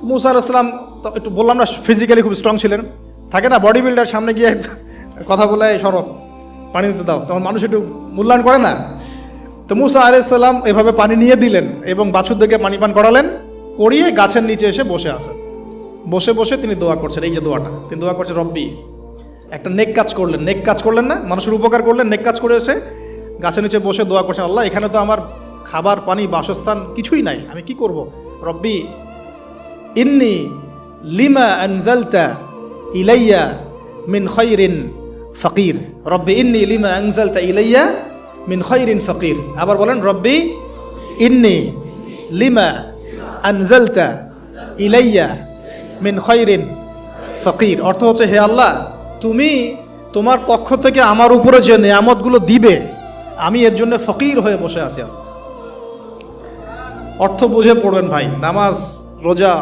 মুসা আলাইহিস সালাম তো একটু বললাম না ফিজিক্যালি খুব স্ট্রং ছিলেন, থাকে না বডি বিল্ডার, সামনে গিয়ে কথা বলে সরব পানি দিতে দাও, তখন মানুষ একটু মূল্যায়ন করে না। তো মুসা আলাইহিস সালাম এভাবে পানি নিয়ে দিলেন এবং বাছুরদেরকে পানি পান করালেন, করিয়ে গাছের নিচে এসে বসে আছেন। বসে বসে তিনি দোয়া করছেন, এই যে দোয়াটা তিনি দোয়া করছেন, রব্বি, একটা নেক কাজ করলেন, নেক কাজ করলেন না, মানুষের উপকার করলেন, নেক কাজ করে এসে গাছের নিচে বসে দোয়া করছেন, আল্লাহ এখানে তো আমার খাবার পানি বাসস্থান কিছুই নাই, আমি কি করব? রব্বি ইন্নি লিমা আনজালতা ইলাইয়া মিন খায়রিন ফকির, রব্বি ইন্নি লিমা আনজালতা ইলাইয়া মিন খায়রিন ফকির। আবার বলেন, রব্বি ইন্নি লিমা আনজালতা ইলাইয়া মিন খায়রিন ফকির। অর্থ হচ্ছে, হে আল্লাহ, তুমি তোমার পক্ষ থেকে আমার উপরে যে নেয়ামতগুলো দিবে, আমি এর জন্য ফকির হয়ে বসে আছি। অর্থ বুঝে পড়বেন ভাই, নামাজ রোজা